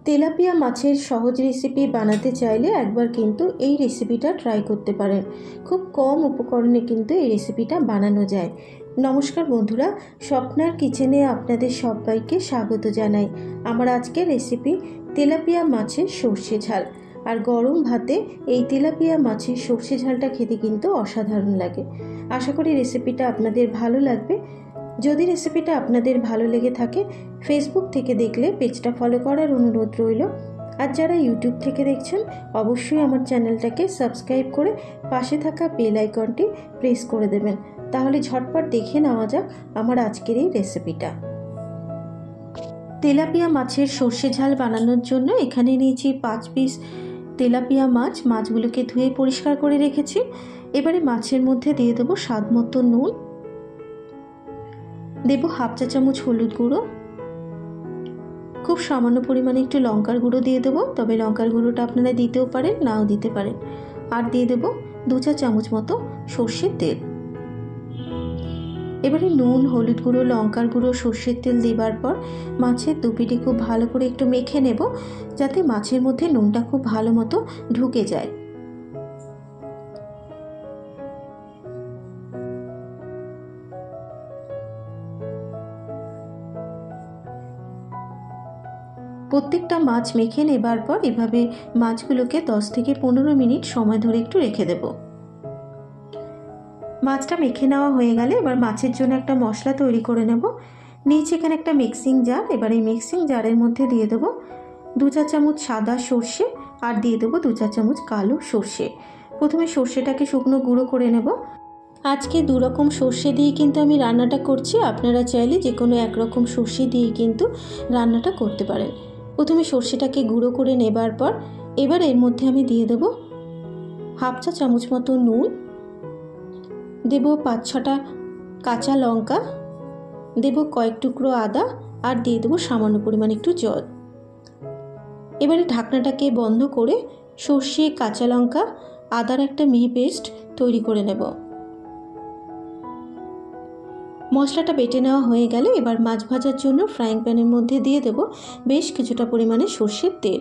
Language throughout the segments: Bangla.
তেলাপিয়া মাছের সহজ রেসিপি বানাতে চাইলে একবার কিন্তু এই রেসিপিটা ট্রাই করতে পারেন। খুব কম উপকরণে কিন্তু এই রেসিপিটা বানানো যায়। নমস্কার বন্ধুরা, স্বপ্নার কিচেনে আপনাদের সবাইকে স্বাগত জানাই। আমার আজকের রেসিপি তেলাপিয়া মাছের সর্ষে ঝাল। আর গরম ভাতে এই তেলাপিয়া মাছের সর্ষে ঝালটা খেতে কিন্তু অসাধারণ লাগে। আশা করি রেসিপিটা আপনাদের ভালো লাগবে। যদি রেসিপিটা আপনাদের ভালো লেগে থাকে ফেসবুক থেকে দেখলে পেজটা ফলো করার অনুরোধ রইল। আর যারা ইউটিউব থেকে দেখছেন অবশ্যই আমার চ্যানেলটাকে সাবস্ক্রাইব করে পাশে থাকা বেল আইকনটি প্রেস করে দেবেন। তাহলে ঝটপট দেখে নেওয়া যাক আমার আজকের এই রেসিপিটা। তেলাপিয়া মাছের সর্ষে ঝাল বানানোর জন্য এখানে নিয়েছি 5 পিস তেলাপিয়া মাছ। মাছগুলোকে ধুয়ে পরিষ্কার করে রেখেছি। এবারে মাছের মধ্যে দিয়ে দেবো স্বাদ মতো নুন, দেব হাফ চা চামচ হলুদ গুঁড়ো, খুব সামান্য পরিমাণে একটু লঙ্কার গুঁড়ো দিয়ে দেবো, তবে লঙ্কার গুঁড়োটা আপনারা দিতেও পারেন নাও দিতে পারেন। আর দিয়ে দেব 2 চা চামচ মতো সর্ষের তেল। এবারে নুন, হলুদ গুঁড়ো, লঙ্কার গুঁড়ো, সর্ষের তেল দেবার পর মাছের দুপিটি খুব ভালো করে একটু মেখে নেব, যাতে মাছের মধ্যে নুনটা খুব ভালো মতো ঢুকে যায়। প্রত্যেকটা মাছ মেখে নেবার পর এভাবে মাছগুলোকে 10 থেকে 15 মিনিট সময় ধরে একটু রেখে দেব। মাছটা মেখে নেওয়া হয়ে গেলে এবার মাছের জন্য একটা মশলা তৈরি করে নেব। নিচে এখানে একটা মিক্সিং জার। এবার এই মিক্সিং জারের মধ্যে দিয়ে দেব 2 চা চামচ সাদা সর্ষে আর দিয়ে দেবো 2 চা চামচ কালো সর্ষে। প্রথমে সর্ষেটাকে শুকনো গুঁড়ো করে নেব। আজকে 2 রকম সর্ষে দিয়ে কিন্তু আমি রান্নাটা করছি। আপনারা চাইলে যে কোনো একরকম সর্ষে দিয়ে কিন্তু রান্নাটা করতে পারেন। প্রথমে সর্ষেটাকে গুঁড়ো করে নেবার পর এবার এর মধ্যে আমি দিয়ে দেব হাফ চা চামচ মতো নুন, দেব 5-6টা কাঁচা লঙ্কা, দেব কয়েক টুকরো আদা আর দিয়ে দেবো সামান্য পরিমাণ একটু জল। এবারে ঢাকনাটাকে বন্ধ করে সর্ষে, কাঁচা লঙ্কা, আদার একটা মিহি পেস্ট তৈরি করে নেব। মশলাটা বেটে নেওয়া হয়ে গেলে এবার মাছ ভাজার জন্য ফ্রাইং প্যানের মধ্যে দিয়ে দেব বেশ কিছুটা পরিমাণে সর্ষের তেল।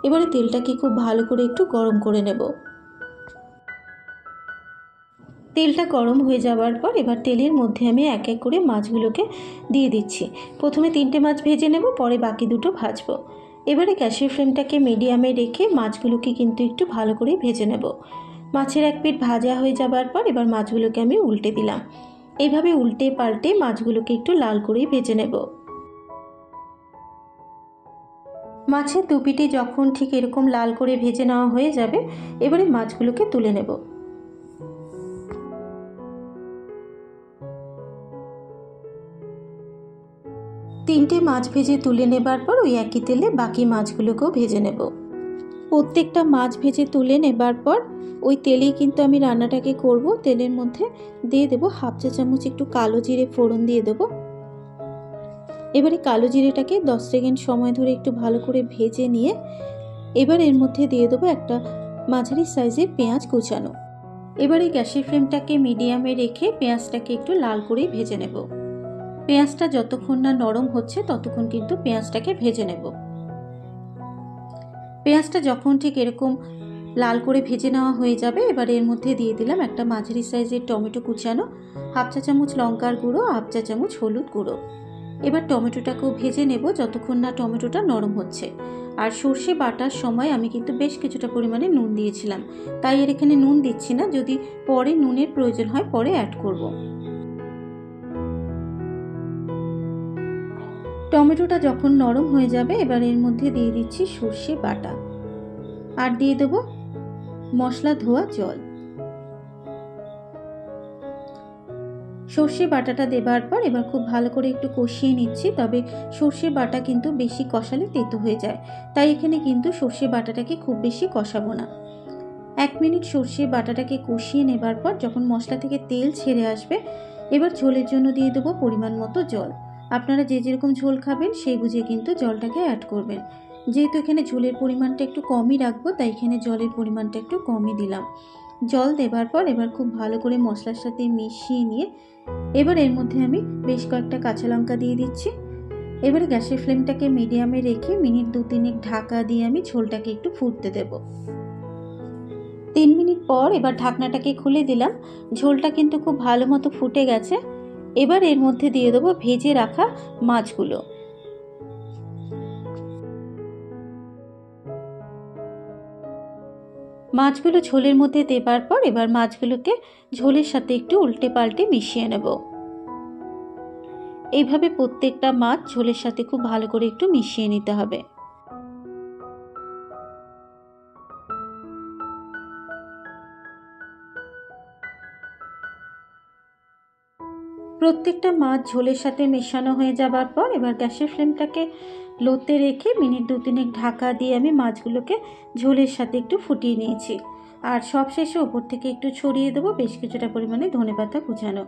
এবারে তেলটাকে খুব ভালো করে একটু গরম করে নেব। তেলটা গরম হয়ে যাওয়ার পর এবার তেলের মধ্যে আমি এক এক করে মাছগুলোকে দিয়ে দিচ্ছি। প্রথমে 3টে মাছ ভেজে নেব, পরে বাকি 2টো ভাজবো। এবারে গ্যাসের ফ্লেমটাকে মিডিয়ামে রেখে মাছগুলোকে কিন্তু একটু ভালো করে ভেজে নেব। মাছের এক পিঠ ভাজা হয়ে যাবার পর এবার মাছগুলোকে আমি উল্টে দিলাম। এইভাবে উল্টে পাল্টে মাছগুলোকে একটু লাল করেই ভেজে নেব। মাছের দুপিটি যখন ঠিক এরকম লাল করে ভেজে নেওয়া হয়ে যাবে এবারে মাছগুলোকে তুলে নেব। তিনটে মাছ ভেজে তুলে নেবার পর ওই একই তেলে বাকি মাছগুলোকেও ভেজে নেব। প্রত্যেকটা মাছ ভেজে তুলে নেবার পর ওই তেলেই কিন্তু আমি রান্নাটাকে করব। তেলের মধ্যে দিয়ে দেব হাফ চা চামচ একটু কালো জিরে ফোড়ন দিয়ে দেব। এবারে কালো জিরেটাকে 10 সেকেন্ড সময় ধরে একটু ভালো করে ভেজে নিয়ে এবার এর মধ্যে দিয়ে দেবো একটা মাঝারি সাইজের পেঁয়াজ কুচানো। এবারে গ্যাসের ফ্লেমটাকে মিডিয়ামে রেখে পেঁয়াজটাকে একটু লাল করেই ভেজে নেব। পেঁয়াজটা যতক্ষণ না নরম হচ্ছে ততক্ষণ কিন্তু পেঁয়াজটাকে ভেজে নেব। পেঁয়াজটা যখন ঠিক এরকম লাল করে ভেজে নেওয়া হয়ে যাবে এবার এর মধ্যে দিয়ে দিলাম একটা মাঝারি সাইজের টমেটো কুচানো, হাফ চা চামচ লঙ্কার গুঁড়ো, হাফ চা চামচ হলুদ গুঁড়ো। এবার টমেটোটাকেও ভেজে নেব যতক্ষণ না টমেটোটা নরম হচ্ছে। আর সর্ষে বাটার সময় আমি কিন্তু বেশ কিছুটা পরিমাণে নুন দিয়েছিলাম, তাই এর এখানে নুন দিচ্ছি না। যদি পরে নুনের প্রয়োজন হয় পরে অ্যাড করব। টমেটোটা যখন নরম হয়ে যাবে এবার এর মধ্যে দিয়ে দিচ্ছি সর্ষে বাটা আর দিয়ে দেব মশলা ধোয়া জল। সর্ষে বাটাটা দেবার পর এবার খুব ভালো করে একটু কষিয়ে নিচ্ছি। তবে সর্ষে বাটা কিন্তু বেশি কষালে তেতো হয়ে যায়, তাই এখানে কিন্তু সর্ষে বাটাটাকে খুব বেশি কষাবো না। 1 মিনিট সর্ষে বাটাটাকে কষিয়ে নেবার পর যখন মশলা থেকে তেল ছেড়ে আসবে এবার ঝোলের জন্য দিয়ে দেবো পরিমাণ মতো জল। আপনারা যে যেরকম ঝোল খাবেন সেই বুঝে কিন্তু জলটাকে অ্যাড করবেন। যেহেতু এখানে ঝোলের পরিমাণটা একটু কমই রাখবো তাই এখানে জলের পরিমাণটা একটু কমই দিলাম। জল দেবার পর এবার খুব ভালো করে মশলার সাথে মিশিয়ে নিয়ে এবার এর মধ্যে আমি বেশ কয়েকটা কাঁচা লঙ্কা দিয়ে দিচ্ছি। এবারে গ্যাসের ফ্লেমটাকে মিডিয়ামে রেখে মিনিট 2-3 ঢাকা দিয়ে আমি ঝোলটাকে একটু ফুটতে দেব। 3 মিনিট পর এবার ঢাকনাটাকে খুলে দিলাম। ঝোলটা কিন্তু খুব ভালো মতো ফুটে গেছে। এবার এর মধ্যে দিয়ে দেবো ভেজে রাখা মাছগুলো। মাছগুলো ঝোলের মধ্যে দেবার পর এবার মাছগুলোকে ঝোলের সাথে একটু উল্টে পাল্টে মিশিয়ে নেব। এইভাবে প্রত্যেকটা মাছ ঝোলের সাথে খুব ভালো করে একটু মিশিয়ে নিতে হবে। প্রত্যেকটা মাছ ঝোলের সাথে মেশানো হয়ে যাবার পর এবার গ্যাসের ফ্লেমটাকে লোতে রেখে মিনিট 2-3 ঢাকা দিয়ে আমি মাছগুলোকে ঝোলের সাথে একটু ফুটিয়ে নিয়েছি। আর সবশেষে ওপর থেকে একটু ছড়িয়ে দেবো বেশ কিছুটা পরিমাণে ধনেপাতা কুচানো।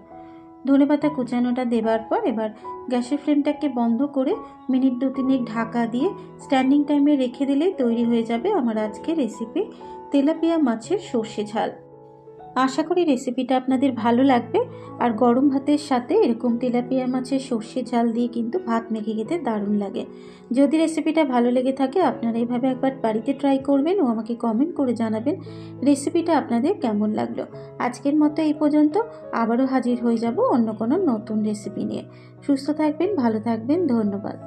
ধনেপাতা কুচানোটা দেবার পর এবার গ্যাসের ফ্লেমটাকে বন্ধ করে মিনিট 2-3 ঢাকা দিয়ে স্ট্যান্ডিং টাইমে রেখে দিলেই তৈরি হয়ে যাবে আমার আজকের রেসিপি তেলাপিয়া মাছের সর্ষে ঝাল। আশা করি রেসিপিটা আপনাদের ভালো লাগবে। আর গরম ভাতের সাথে এরকম তেলাপিয়া মাছের সর্ষে ঝাল দিয়ে কিন্তু ভাত মেখে খেতে দারুণ লাগে। যদি রেসিপিটা ভালো লেগে থাকে আপনারা এইভাবে একবার বাড়িতে ট্রাই করবেন ও আমাকে কমেন্ট করে জানাবেন রেসিপিটা আপনাদের কেমন লাগলো। আজকের মতো এই পর্যন্ত, আবারও হাজির হয়ে যাব অন্য কোনো নতুন রেসিপি নিয়ে। সুস্থ থাকবেন, ভালো থাকবেন, ধন্যবাদ।